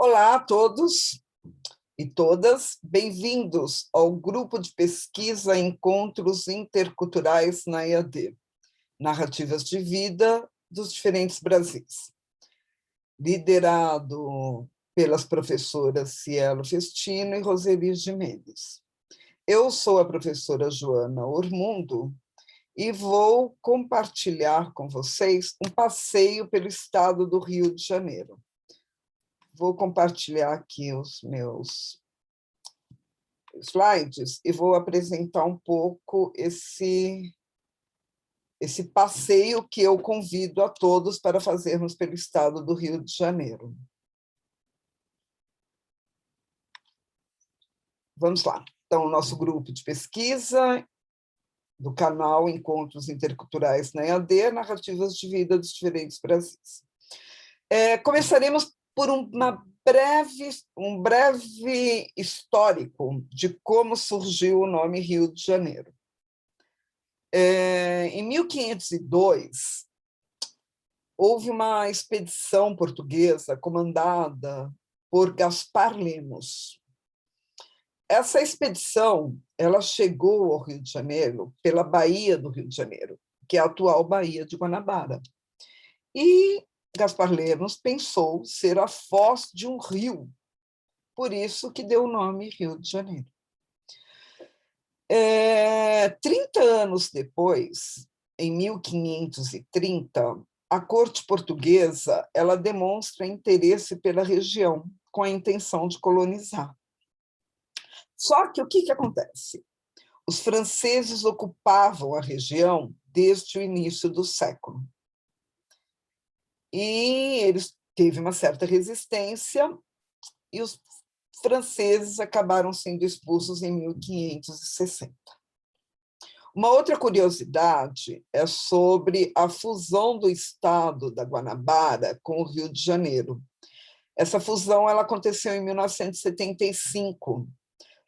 Olá a todos e todas, bem-vindos ao grupo de pesquisa Encontros Interculturais na EAD, Narrativas de Vida dos Diferentes Brasis, liderado pelas professoras Cielo Festino e Roseli Gimenez. Eu sou a professora Joana Ormundo e vou compartilhar com vocês um passeio pelo estado do Rio de Janeiro. Vou compartilhar aqui os meus slides e vou apresentar um pouco esse passeio que eu convido a todos para fazermos pelo estado do Rio de Janeiro. Vamos lá. Então, o nosso grupo de pesquisa do canal Encontros Interculturais na EAD, Narrativas de Vida dos Diferentes Brasis. Começaremos por um breve histórico de como surgiu o nome Rio de Janeiro. Em 1502, houve uma expedição portuguesa comandada por Gaspar Lemos. Essa expedição ela chegou ao Rio de Janeiro pela Baía do Rio de Janeiro, que é a atual Baía de Guanabara. E Gaspar Lemos pensou ser a foz de um rio, por isso que deu o nome Rio de Janeiro. 30 anos depois, em 1530, a corte portuguesa ela demonstra interesse pela região, com a intenção de colonizar. Só que o que acontece? Os franceses ocupavam a região desde o início do século. E eles teve uma certa resistência e os franceses acabaram sendo expulsos em 1560. Uma outra curiosidade é sobre a fusão do estado da Guanabara com o Rio de Janeiro. Essa fusão ela aconteceu em 1975.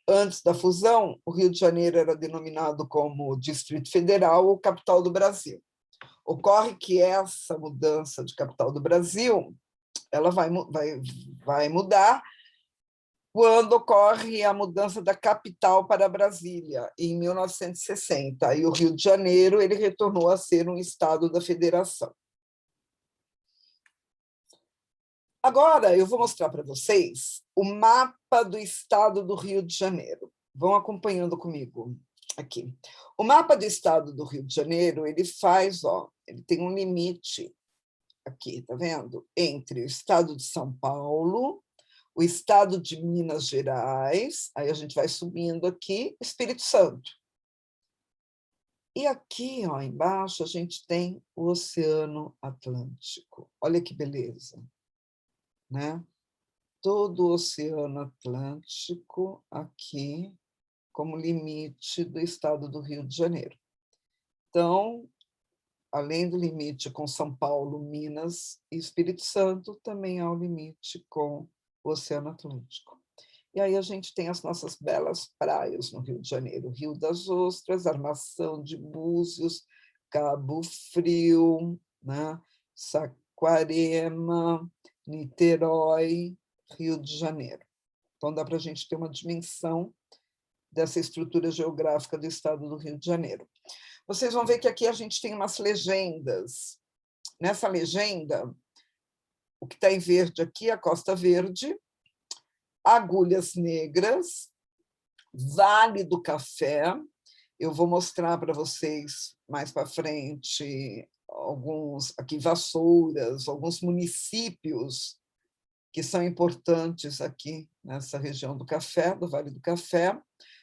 Antes da fusão, o Rio de Janeiro era denominado como Distrito Federal ou capital do Brasil. Ocorre que essa mudança de capital do Brasil ela vai mudar quando ocorre a mudança da capital para Brasília, em 1960. E o Rio de Janeiro ele retornou a ser um estado da federação. Agora eu vou mostrar para vocês o mapa do estado do Rio de Janeiro. Vão acompanhando comigo aqui. O mapa do estado do Rio de Janeiro, ele tem um limite aqui, tá vendo? Entre o estado de São Paulo, o estado de Minas Gerais, aí a gente vai subindo aqui, Espírito Santo. E aqui, embaixo, a gente tem o Oceano Atlântico. Olha que beleza, né? Todo o Oceano Atlântico aqui como limite do estado do Rio de Janeiro. Então, além do limite com São Paulo, Minas e Espírito Santo, também há o limite com o Oceano Atlântico. E aí a gente tem as nossas belas praias no Rio de Janeiro, Rio das Ostras, Armação de Búzios, Cabo Frio, né? Saquarema, Niterói, Rio de Janeiro. Então dá para a gente ter uma dimensão dessa estrutura geográfica do estado do Rio de Janeiro. Vocês vão ver que aqui a gente tem umas legendas. Nessa legenda, o que está em verde aqui é a Costa Verde, Agulhas Negras, Vale do Café. Eu vou mostrar para vocês mais para frente alguns aqui Vassouras, alguns municípios que são importantes aqui nessa região do Café, do Vale do Café,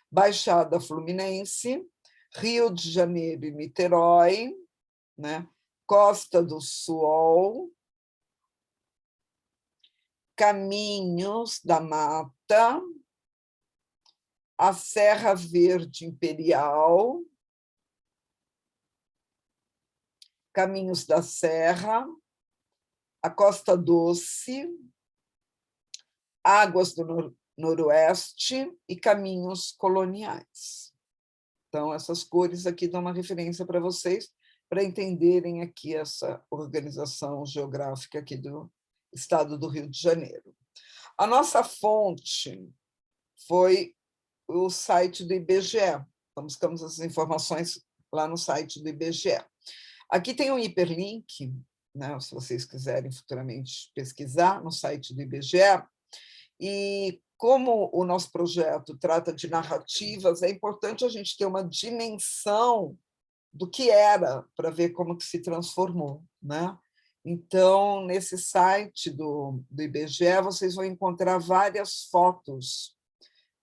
Baixada Fluminense, Rio de Janeiro e Niterói, né? Costa do Sol, Caminhos da Mata, a Serra Verde Imperial, Caminhos da Serra, a Costa Doce, Águas do Noroeste e Caminhos Coloniais. Então, essas cores aqui dão uma referência para vocês, para entenderem aqui essa organização geográfica aqui do estado do Rio de Janeiro. A nossa fonte foi o site do IBGE. Então, buscamos as informações lá no site do IBGE. Aqui tem um hiperlink, né, se vocês quiserem futuramente pesquisar no site do IBGE, e como o nosso projeto trata de narrativas, é importante a gente ter uma dimensão do que era, para ver como que se transformou, né? Então, nesse site do IBGE, vocês vão encontrar várias fotos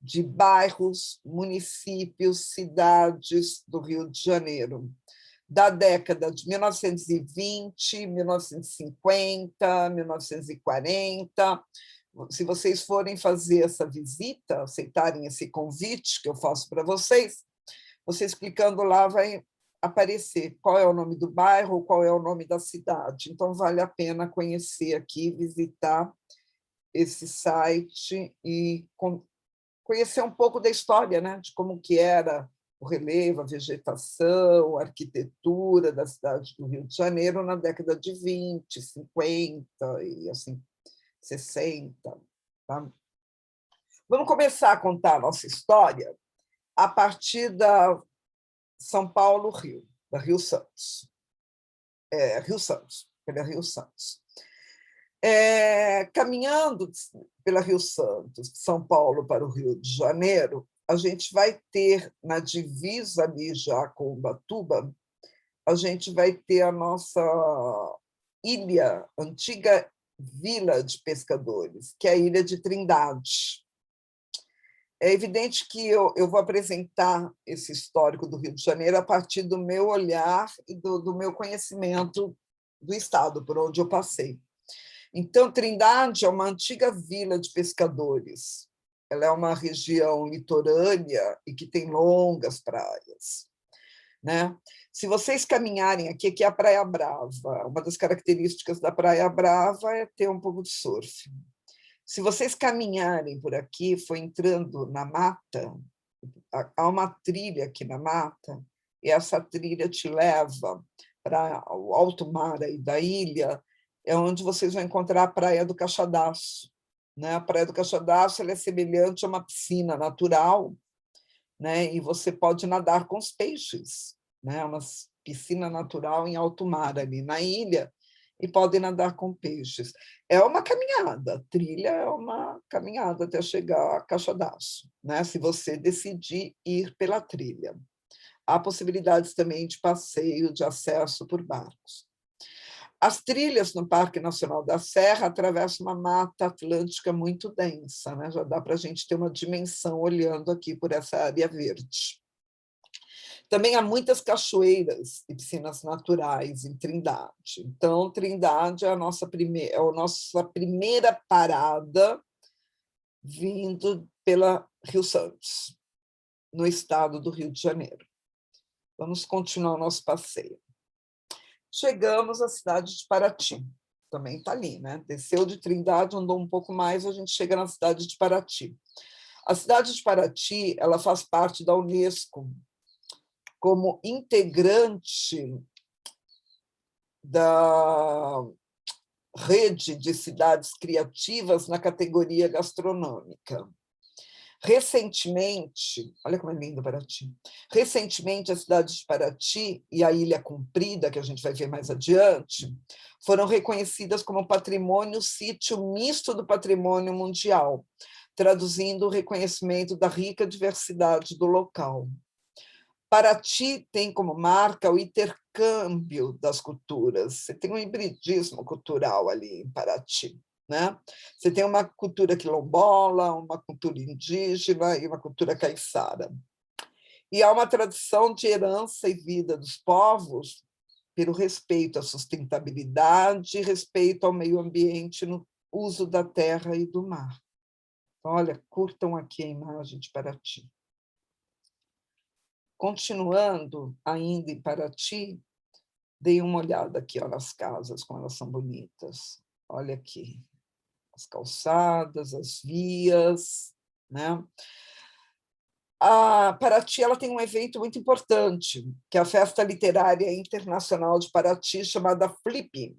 de bairros, municípios, cidades do Rio de Janeiro, da década de 1920, 1950, 1940. Se vocês forem fazer essa visita, aceitarem esse convite que eu faço para vocês clicando lá vai aparecer qual é o nome do bairro, qual é o nome da cidade. Então, vale a pena conhecer aqui, visitar esse site e conhecer um pouco da história, né, de como que era o relevo, a vegetação, a arquitetura da cidade do Rio de Janeiro na década de 20, 50 e assim, 60. Tá? Vamos começar a contar a nossa história a partir da São Paulo-Rio, da Rio Santos. Rio Santos, pela Rio Santos. Caminhando pela Rio Santos, de São Paulo para o Rio de Janeiro, a gente vai ter, na divisa ali já com Ubatuba, a gente vai ter a nossa ilha, antiga vila de pescadores, que é a Ilha de Trindade. É evidente que eu vou apresentar esse histórico do Rio de Janeiro a partir do meu olhar e do meu conhecimento do estado, por onde eu passei. Então, Trindade é uma antiga vila de pescadores. Ela é uma região litorânea e que tem longas praias, né? Se vocês caminharem aqui é a Praia Brava. Uma das características da Praia Brava é ter um pouco de surf. Se vocês caminharem por aqui, for entrando na mata, há uma trilha aqui na mata, e essa trilha te leva para o alto mar aí da ilha, é onde vocês vão encontrar a Praia do Caixadaço. Né? A Praia do Caixadaço ela é semelhante a uma piscina natural, né? E você pode nadar com os peixes. Né? Uma piscina natural em alto mar ali na ilha, e podem nadar com peixes. É uma caminhada, a trilha é uma caminhada até chegar a Caixadaço, né? Se você decidir ir pela trilha. Há possibilidades também de passeio, de acesso por barcos. As trilhas no Parque Nacional da Serra atravessam uma mata atlântica muito densa, né? Já dá para a gente ter uma dimensão olhando aqui por essa área verde. Também há muitas cachoeiras e piscinas naturais em Trindade. Então, Trindade é a nossa primeira parada vindo pela Rio Santos, no estado do Rio de Janeiro. Vamos continuar o nosso passeio. Chegamos à cidade de Paraty. Também está ali, né? Desceu de Trindade, andou um pouco mais, a gente chega na cidade de Paraty. A cidade de Paraty ela faz parte da Unesco, como integrante da rede de cidades criativas na categoria gastronômica. Recentemente, olha como é lindo Paraty, recentemente a cidade de Paraty e a Ilha Comprida, que a gente vai ver mais adiante, foram reconhecidas como patrimônio sítio misto do patrimônio mundial, traduzindo o reconhecimento da rica diversidade do local. Paraty tem como marca o intercâmbio das culturas. Você tem um hibridismo cultural ali em Paraty. Né? Você tem uma cultura quilombola, uma cultura indígena e uma cultura caiçara. E há uma tradição de herança e vida dos povos pelo respeito à sustentabilidade e respeito ao meio ambiente no uso da terra e do mar. Então, olha, curtam aqui a imagem de Paraty. Continuando ainda em Paraty, dei uma olhada aqui ó, nas casas, como elas são bonitas. Olha aqui, as calçadas, as vias. Né? A Paraty ela tem um evento muito importante, que é a Festa Literária Internacional de Paraty, chamada Flip.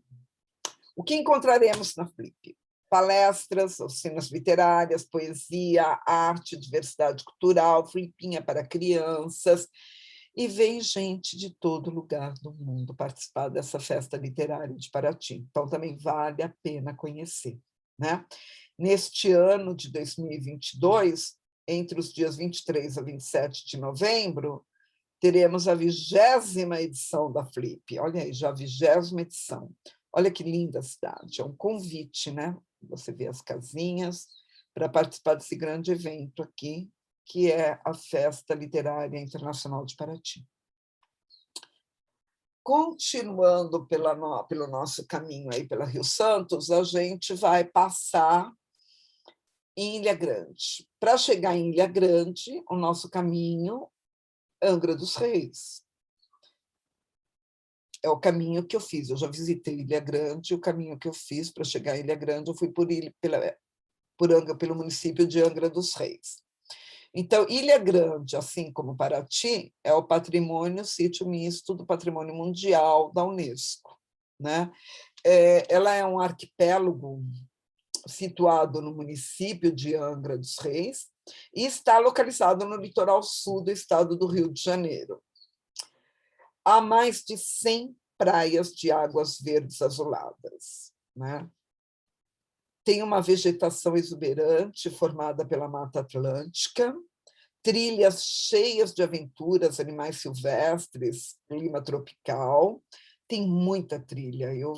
O que encontraremos na Flip? palestras, oficinas literárias, poesia, arte, diversidade cultural, flipinha para crianças, e vem gente de todo lugar do mundo participar dessa festa literária de Paraty. Então, também vale a pena conhecer, né? Neste ano de 2022, entre os dias 23 a 27 de novembro, teremos a 20ª edição da Flip. Olha aí, já a 20ª edição. Olha que linda a cidade, é um convite, né? Você vê as casinhas para participar desse grande evento aqui, que é a Festa Literária Internacional de Paraty. Continuando pelo nosso caminho aí pela Rio Santos, a gente vai passar em Ilha Grande. Para chegar em Ilha Grande, o nosso caminho Angra dos Reis. É o caminho que eu fiz. Eu já visitei Ilha Grande, o caminho que eu fiz para chegar a Ilha Grande, eu fui pelo município de Angra dos Reis. Então, Ilha Grande, assim como Paraty, é o patrimônio sítio misto do Patrimônio Mundial da Unesco, né? Ela é um arquipélago situado no município de Angra dos Reis e está localizado no litoral sul do estado do Rio de Janeiro. Há mais de 100 praias de águas verdes azuladas, né? Tem uma vegetação exuberante formada pela Mata Atlântica, trilhas cheias de aventuras, animais silvestres, clima tropical. Tem muita trilha. Eu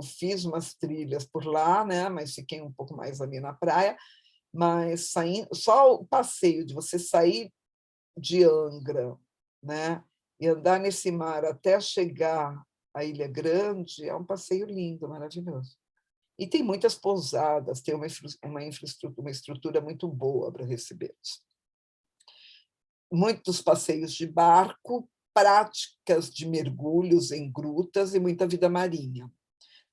fiz umas trilhas por lá, né? Mas fiquei um pouco mais ali na praia. Mas só o passeio de você sair de Angra, né? E andar nesse mar até chegar à Ilha Grande é um passeio lindo, maravilhoso. E tem muitas pousadas, tem uma estrutura muito boa para recebê-los. Muitos passeios de barco, práticas de mergulhos em grutas e muita vida marinha.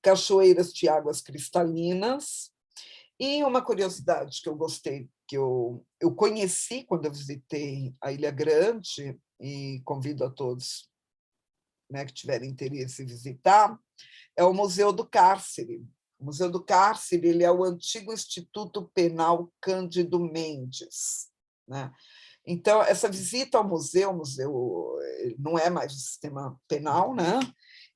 Cachoeiras de águas cristalinas. E uma curiosidade que eu gostei, que eu conheci quando eu visitei a Ilha Grande, e convido a todos, né, que tiverem interesse em visitar, é o Museu do Cárcere. O Museu do Cárcere ele é o antigo Instituto Penal Cândido Mendes, né? Então, essa visita ao museu, o museu não é mais o sistema penal, né?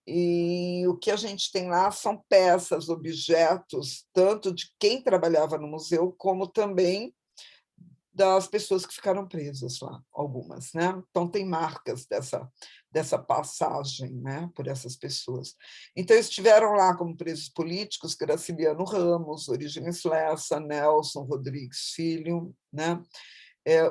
E o que a gente tem lá são peças, objetos, tanto de quem trabalhava no museu, como também das pessoas que ficaram presas lá, algumas, né? Então, tem marcas dessa passagem, né, por essas pessoas. Então, estiveram lá como presos políticos Graciliano Ramos, Orígenes Lessa, Nelson Rodrigues Filho, né?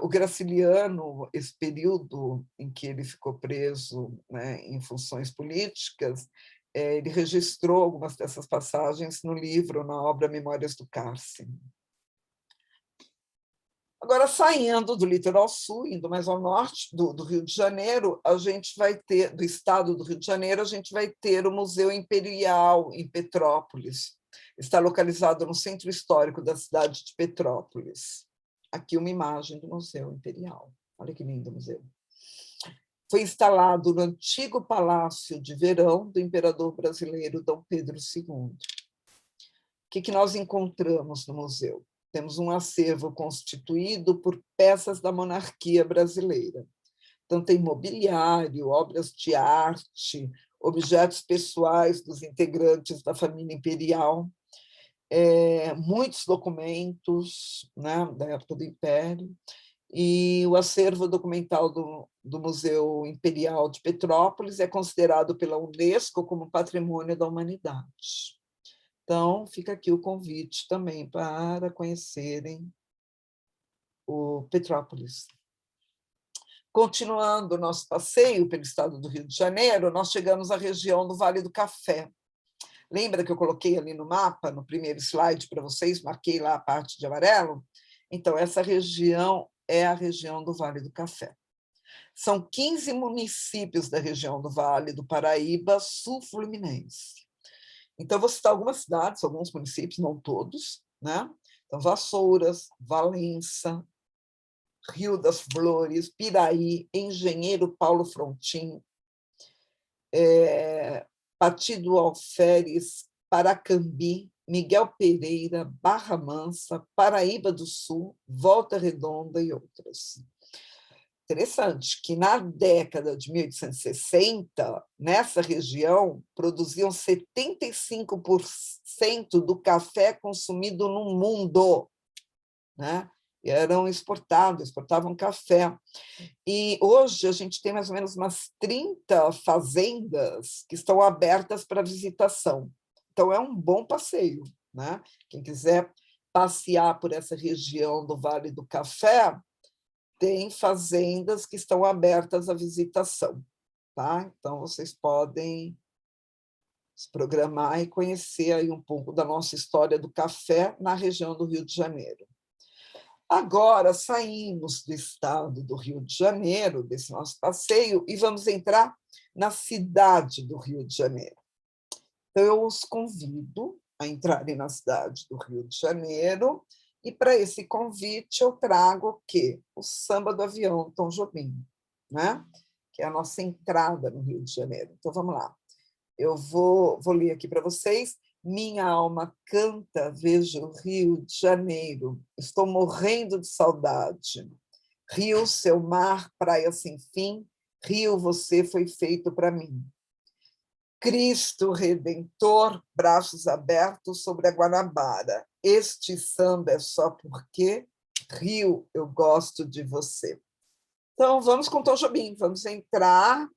O Graciliano, esse período em que ele ficou preso, né, em funções políticas, ele registrou algumas dessas passagens no livro, na obra Memórias do Cárcere. Agora, saindo do litoral sul, indo mais ao norte do Rio de Janeiro, a gente vai ter, do estado do Rio de Janeiro, a gente vai ter o Museu Imperial, em Petrópolis. Está localizado no centro histórico da cidade de Petrópolis. Aqui uma imagem do Museu Imperial. Olha que lindo o museu. Foi instalado no antigo Palácio de Verão do imperador brasileiro Dom Pedro II. O que nós encontramos no museu? Temos um acervo constituído por peças da monarquia brasileira. Então, tem mobiliário, obras de arte, objetos pessoais dos integrantes da família imperial, muitos documentos, né, da época do Império, e o acervo documental do Museu Imperial de Petrópolis é considerado pela Unesco como Patrimônio da Humanidade. Então, fica aqui o convite também para conhecerem o Petrópolis. Continuando o nosso passeio pelo estado do Rio de Janeiro, nós chegamos à região do Vale do Café. Lembra que eu coloquei ali no mapa, no primeiro slide para vocês, marquei lá a parte de amarelo? Então, essa região é a região do Vale do Café. São 15 municípios da região do Vale do Paraíba, sul-fluminense. Então, vou citar algumas cidades, alguns municípios, não todos, né? Então, Vassouras, Valença, Rio das Flores, Piraí, Engenheiro Paulo Frontin, Pati do Alferes, Paracambi, Miguel Pereira, Barra Mansa, Paraíba do Sul, Volta Redonda e outras. Interessante que na década de 1860, nessa região, produziam 75% do café consumido no mundo, né? E eram exportavam café. E hoje a gente tem mais ou menos umas 30 fazendas que estão abertas para visitação. Então, é um bom passeio, né? Quem quiser passear por essa região do Vale do Café, tem fazendas que estão abertas à visitação, tá? Então, vocês podem se programar e conhecer aí um pouco da nossa história do café na região do Rio de Janeiro. Agora, saímos do estado do Rio de Janeiro, desse nosso passeio, e vamos entrar na cidade do Rio de Janeiro. Então, eu os convido a entrarem na cidade do Rio de Janeiro, e para esse convite eu trago o quê? O Samba do Avião, Tom Jobim, né? Que é a nossa entrada no Rio de Janeiro. Então, vamos lá. Eu vou ler aqui para vocês. Minha alma canta, vejo o Rio de Janeiro. Estou morrendo de saudade. Rio, seu mar, praia sem fim. Rio, você foi feito para mim. Cristo Redentor, braços abertos sobre a Guanabara. Este samba é só porque, Rio, eu gosto de você. Então, vamos com Tom Jobim, vamos entrar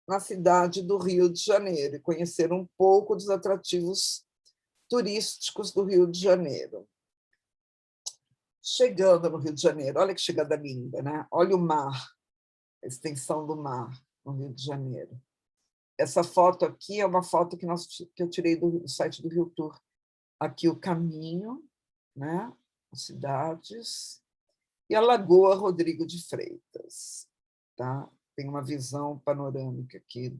na cidade do Rio de Janeiro e conhecer um pouco dos atrativos turísticos do Rio de Janeiro. Chegando no Rio de Janeiro, olha que chegada linda, né? Olha o mar, a extensão do mar no Rio de Janeiro. Essa foto aqui é uma foto que eu tirei do site do Rio Tour. Aqui o caminho, né? As cidades, e a Lagoa Rodrigo de Freitas. Tá? Tem uma visão panorâmica aqui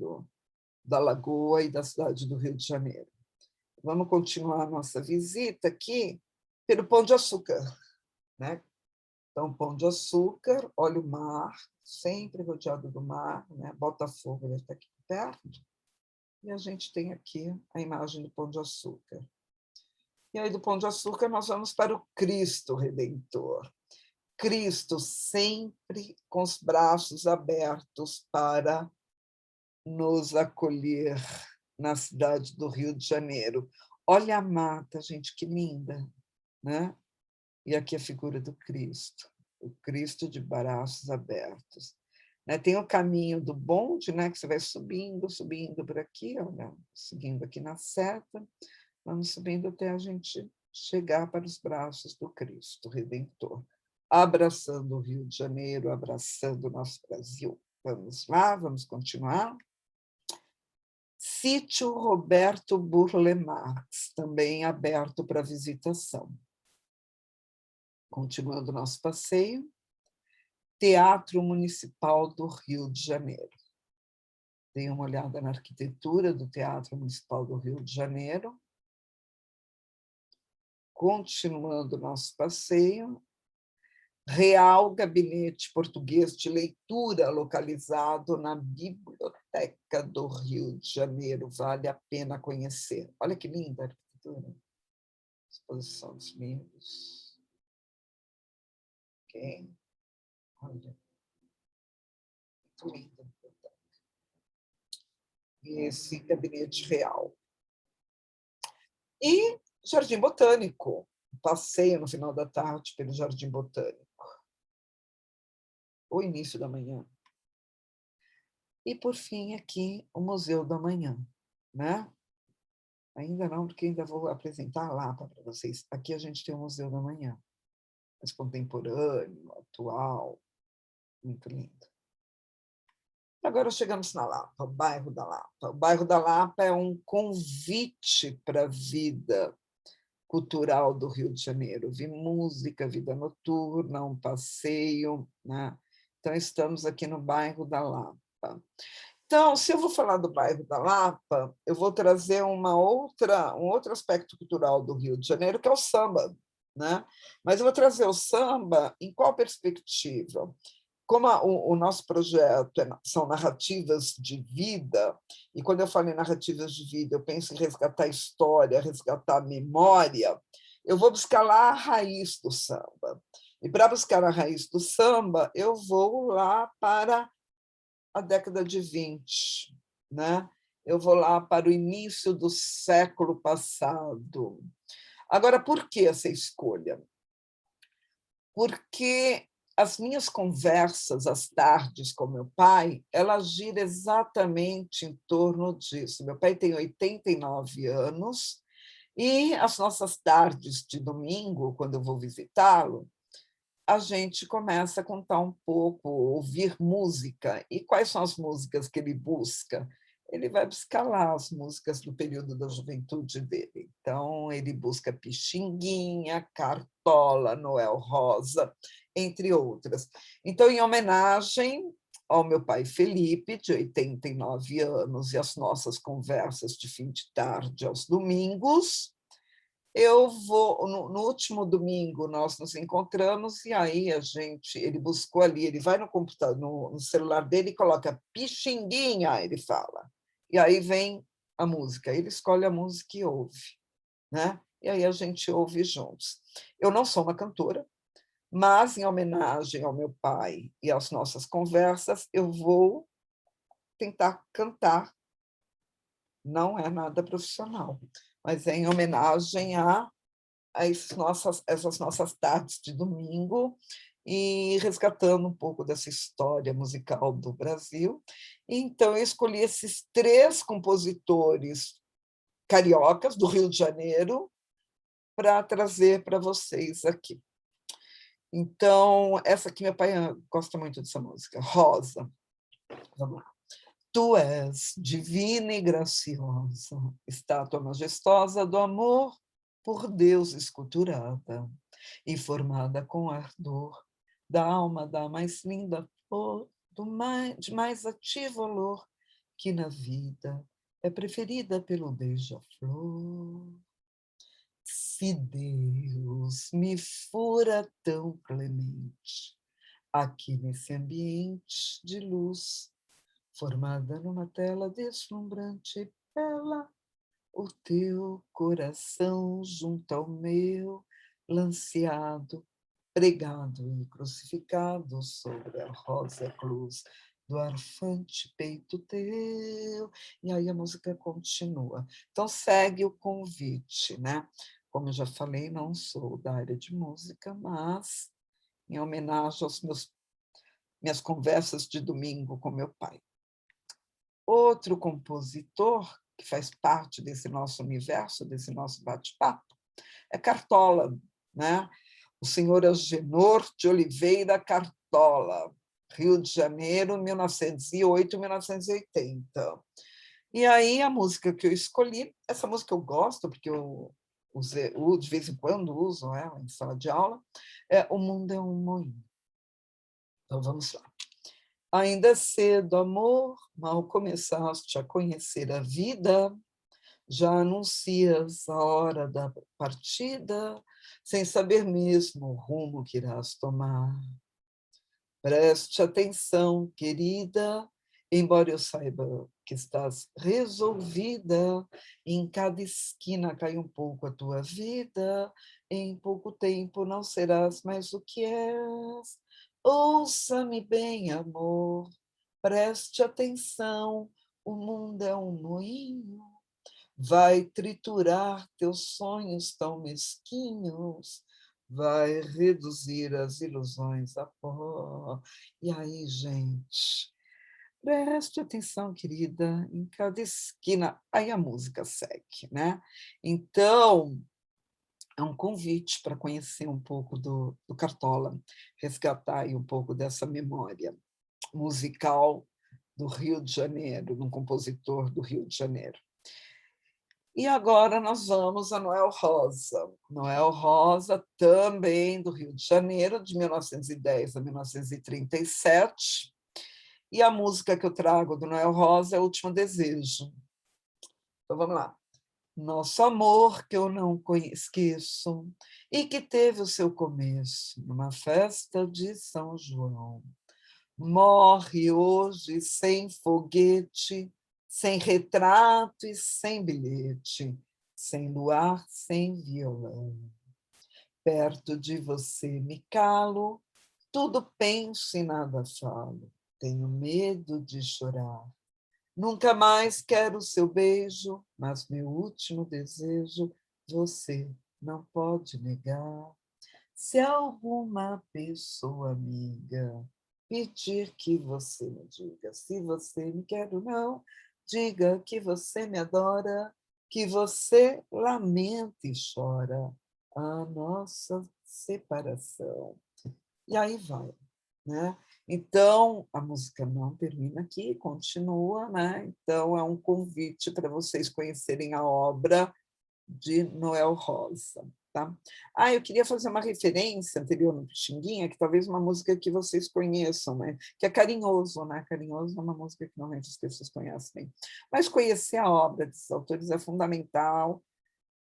da Lagoa e da cidade do Rio de Janeiro. Vamos continuar a nossa visita aqui pelo Pão de Açúcar. Né? Então, Pão de Açúcar, olha o mar, sempre rodeado do mar, né? Botafogo está aqui perto. E a gente tem aqui a imagem do Pão de Açúcar. E aí, do Pão de Açúcar, nós vamos para o Cristo Redentor. Cristo sempre com os braços abertos para nos acolher na cidade do Rio de Janeiro. Olha a mata, gente, que linda, né? E aqui a figura do Cristo, o Cristo de braços abertos. Tem o caminho do bonde, né, que você vai subindo por aqui, olha, seguindo aqui na seta, vamos subindo até a gente chegar para os braços do Cristo Redentor, abraçando o Rio de Janeiro, abraçando o nosso Brasil. Vamos lá, vamos continuar. Sítio Roberto Burle Marx, também aberto para visitação. Continuando o nosso passeio, Teatro Municipal do Rio de Janeiro. Dê uma olhada na arquitetura do Teatro Municipal do Rio de Janeiro. Continuando o nosso passeio, Real Gabinete Português de Leitura, localizado na Biblioteca do Rio de Janeiro. Vale a pena conhecer. Olha que linda a arquitetura. Exposição dos livros. Ok. Olha. Muito linda. Esse gabinete real. E Jardim Botânico. Passeio no final da tarde pelo Jardim Botânico. O início da manhã. E, por fim, aqui, o Museu da Manhã. Né? Ainda não, porque ainda vou apresentar lá para vocês. Aqui a gente tem o Museu da Manhã. Mais contemporâneo, atual. Muito lindo. Agora chegamos na Lapa, o bairro da Lapa. O bairro da Lapa é um convite para a vida cultural do Rio de Janeiro. Vi música, vida noturna, um passeio. Né? Então, estamos aqui no bairro da Lapa. Então, se eu vou falar do bairro da Lapa, eu vou trazer um outro aspecto cultural do Rio de Janeiro, que é o samba. Né? Mas eu vou trazer o samba em qual perspectiva? como o nosso projeto são narrativas de vida, e quando eu falo em narrativas de vida, eu penso em resgatar a história, resgatar a memória, eu vou buscar lá a raiz do samba. E para buscar a raiz do samba, eu vou lá para a década de 20, né? Eu vou lá para o início do século passado. Agora, por que essa escolha? Porque as minhas conversas às tardes com meu pai, elas giram exatamente em torno disso. Meu pai tem 89 anos e as nossas tardes de domingo, quando eu vou visitá-lo, a gente começa a contar um pouco, ouvir música. E quais são as músicas que ele busca? Ele vai buscar lá as músicas do período da juventude dele. Então, ele busca Pixinguinha, Cartola, Noel Rosa, entre outras. Então, em homenagem ao meu pai Felipe, de 89 anos, e às nossas conversas de fim de tarde aos domingos, eu vou no último domingo nós nos encontramos e aí ele buscou ali, ele vai no computador, no celular dele e coloca Pixinguinha, ele fala. E aí vem a música, ele escolhe a música e ouve, né? E aí a gente ouve juntos. Eu não sou uma cantora, mas em homenagem ao meu pai e às nossas conversas, eu vou tentar cantar. Não é nada profissional, mas é em homenagem a essas nossas tardes de domingo e resgatando um pouco dessa história musical do Brasil. Então, eu escolhi esses 3 compositores cariocas do Rio de Janeiro para trazer para vocês aqui. Então, essa aqui, meu pai gosta muito dessa música, Rosa. Vamos lá. Tu és divina e graciosa, estátua majestosa do amor, por Deus esculturada e formada com ardor da alma da mais linda flor, de mais ativo olor, que na vida é preferida pelo beija-flor. Se Deus me fora tão clemente, aqui nesse ambiente de luz, formada numa tela deslumbrante e bela, o teu coração junto ao meu, lanceado, pregado e crucificado sobre a rosa cruz do arfante peito teu. E aí a música continua. Então segue o convite, né? Como eu já falei, não sou da área de música, mas em homenagem às minhas conversas de domingo com meu pai. Outro compositor que faz parte desse nosso universo, desse nosso bate-papo, é Cartola, né? O senhor Agenor de Oliveira Cartola, Rio de Janeiro, 1908, 1980. E aí a música que eu escolhi, essa música eu gosto, porque eu de vez em quando uso ela em sala de aula, é O Mundo é um Moinho. Então vamos lá. Ainda cedo, amor, mal começaste a conhecer a vida, já anuncias a hora da partida, sem saber mesmo o rumo que irás tomar. Preste atenção, querida, embora eu saiba que estás resolvida, em cada esquina cai um pouco a tua vida, em pouco tempo não serás mais o que és. Ouça-me bem, amor, preste atenção, o mundo é um moinho, vai triturar teus sonhos tão mesquinhos, vai reduzir as ilusões a pó. E aí, gente, preste atenção, querida, em cada esquina. Aí a música segue, né? Então, é um convite para conhecer um pouco do Cartola, resgatar aí um pouco dessa memória musical do Rio de Janeiro, de um compositor do Rio de Janeiro. E agora nós vamos a Noel Rosa. Noel Rosa, também do Rio de Janeiro, de 1910 a 1937. E a música que eu trago do Noel Rosa é O Último Desejo. Então vamos lá. Nosso amor que eu não esqueço e que teve o seu começo numa festa de São João. morre hoje sem foguete, sem retrato e sem bilhete, sem luar, sem violão. Perto de você me calo, tudo penso e nada falo. Tenho medo de chorar. Nunca mais quero seu beijo, mas meu último desejo você não pode negar. Se alguma pessoa amiga pedir que você me diga se você me quer ou não, diga que você me adora, que você lamenta e chora a nossa separação. E aí vai, né? Então, a música não termina aqui, continua, né? Então, é um convite para vocês conhecerem a obra de Noel Rosa. Tá? Eu queria fazer uma referência anterior no Pixinguinha, que talvez uma música que vocês conheçam, né? Que é Carinhoso, né? Carinhoso é uma música que normalmente as pessoas conhecem. Mas conhecer a obra desses autores é fundamental,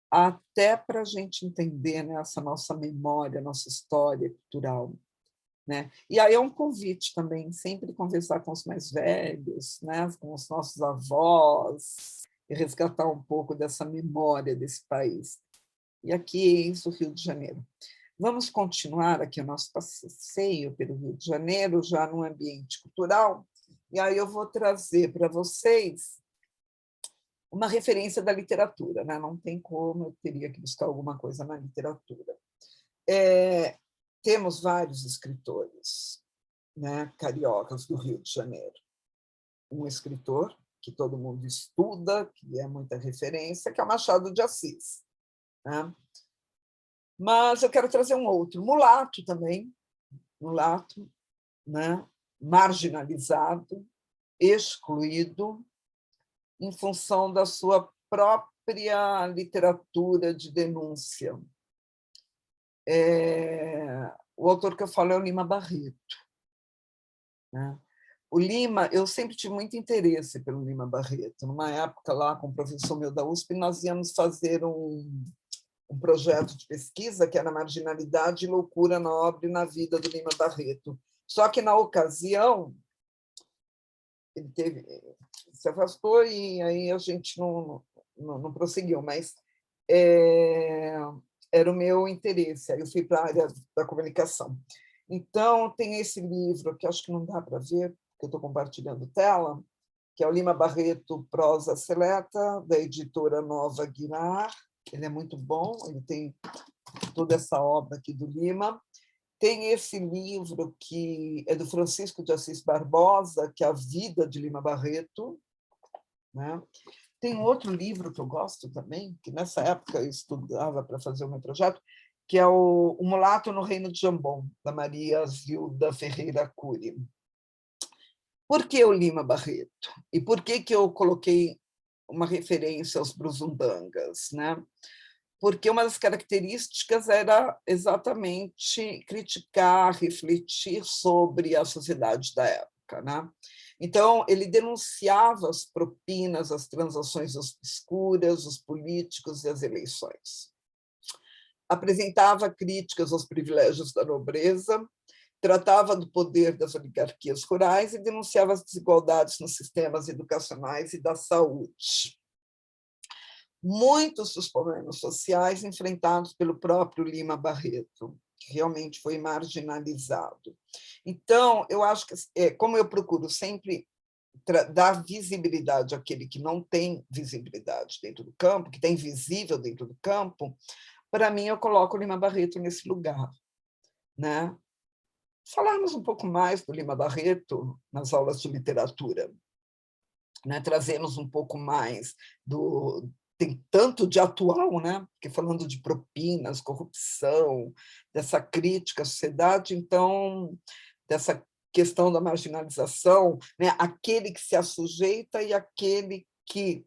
até para a gente entender, né, essa nossa memória, nossa história cultural. Né? E aí é um convite também, sempre conversar com os mais velhos, né, com os nossos avós, e resgatar um pouco dessa memória desse país. E aqui é o Rio de Janeiro. Vamos continuar aqui o nosso passeio pelo Rio de Janeiro, já num ambiente cultural, e aí eu vou trazer para vocês uma referência da literatura, né? Não tem como, eu teria que buscar alguma coisa na literatura. Temos vários escritores, né, cariocas do Rio de Janeiro. Um escritor que todo mundo estuda, que é muita referência, que é o Machado de Assis. Né? Mas eu quero trazer um outro, mulato também, mulato, né, marginalizado, excluído, em função da sua própria literatura de denúncia. O autor que eu falo é o Lima Barreto. Né? O Lima, eu sempre tive muito interesse pelo Lima Barreto. Numa época, lá com o professor meu da USP, nós íamos fazer um projeto de pesquisa que era Marginalidade e Loucura na obra e na vida do Lima Barreto. Só que, na ocasião, ele se afastou e aí a gente não prosseguiu, mas era o meu interesse. Aí eu fui para a área da comunicação. Então, tem esse livro, que acho que não dá para ver, porque eu estou compartilhando tela, que é o Lima Barreto, Prosa Seleta, da editora Nova Guinar. Ele é muito bom, ele tem toda essa obra aqui do Lima. Tem esse livro que é do Francisco de Assis Barbosa, que é A Vida de Lima Barreto. Né? Tem outro livro que eu gosto também, que nessa época eu estudava para fazer o meu projeto, que é o Mulato no Reino de Jambon, da Maria Zilda Ferreira Cury. Por que o Lima Barreto? E por que eu coloquei uma referência aos Brusundangas? Né? Porque uma das características era exatamente criticar, refletir sobre a sociedade da época. Né? Então, ele denunciava as propinas, as transações obscuras, os políticos e as eleições. Apresentava críticas aos privilégios da nobreza, tratava do poder das oligarquias rurais e denunciava as desigualdades nos sistemas educacionais e da saúde. Muitos dos problemas sociais enfrentados pelo próprio Lima Barreto, que realmente foi marginalizado. Então, eu acho que, como eu procuro sempre dar visibilidade àquele que não tem visibilidade dentro do campo, que tem visível dentro do campo, para mim, eu coloco o Lima Barreto nesse lugar. Né? Falarmos um pouco mais do Lima Barreto nas aulas de literatura, né? Trazemos um pouco mais do... Tem tanto de atual, né? Porque falando de propinas, corrupção, dessa crítica à sociedade, então, dessa questão da marginalização, né? Aquele que se assujeita e aquele que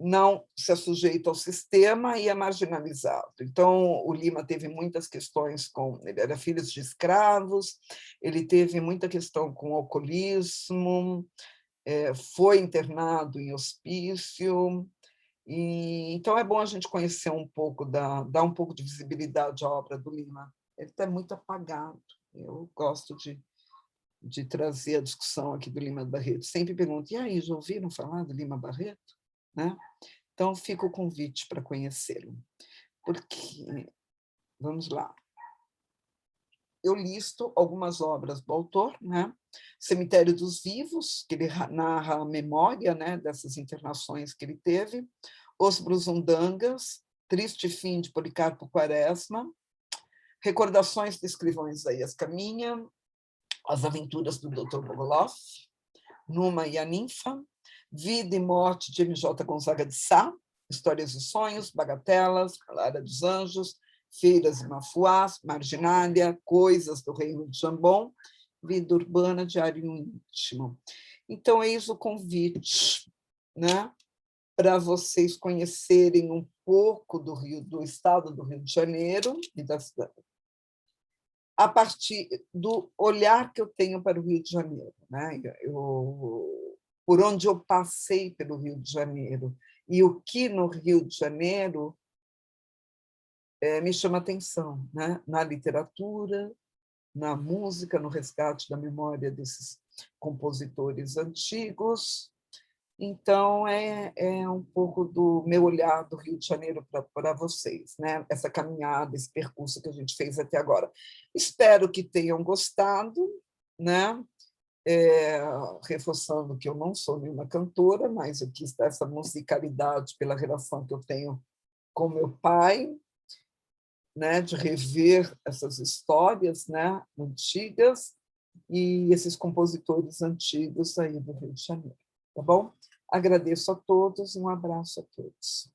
não se assujeita ao sistema e é marginalizado. Então, o Lima teve muitas questões com... Ele era filho de escravos, ele teve muita questão com o alcoolismo, foi internado em hospício, e então é bom a gente conhecer um pouco, dar um pouco de visibilidade à obra do Lima. Ele está muito apagado, eu gosto de de trazer a discussão aqui do Lima Barreto. Sempre pergunto, e aí, já ouviram falar do Lima Barreto? Né? Então, fica o convite para conhecê-lo. Porque, vamos lá, eu listo algumas obras do autor, né? Cemitério dos Vivos, que ele narra a memória, né, dessas internações que ele teve, Os Brusundangas, Triste Fim de Policarpo Quaresma, Recordações do Escrivão Isaías Caminha, As Aventuras do Dr. Bogoloff, Numa e a Ninfa, Vida e Morte de M.J. Gonzaga de Sá, Histórias e Sonhos, Bagatelas, Clara dos Anjos, Feiras e Mafuás, Marginália, Coisas do Reino de Jambon, Vida Urbana, Diário Íntimo. Então, eis o convite, né, para vocês conhecerem um pouco do estado do Rio de Janeiro e da cidade, a partir do olhar que eu tenho para o Rio de Janeiro, né? Por onde eu passei pelo Rio de Janeiro e o que no Rio de Janeiro me chama atenção, né? Na literatura, na música, no resgate da memória desses compositores antigos. Então, é um pouco do meu olhar do Rio de Janeiro para vocês, né? Essa caminhada, esse percurso que a gente fez até agora. Espero que tenham gostado, né? Reforçando que eu não sou nenhuma cantora, mas eu quis dar essa musicalidade pela relação que eu tenho com meu pai, né? De rever essas histórias, né? Antigas e esses compositores antigos aí do Rio de Janeiro. Tá bom? Agradeço a todos e um abraço a todos.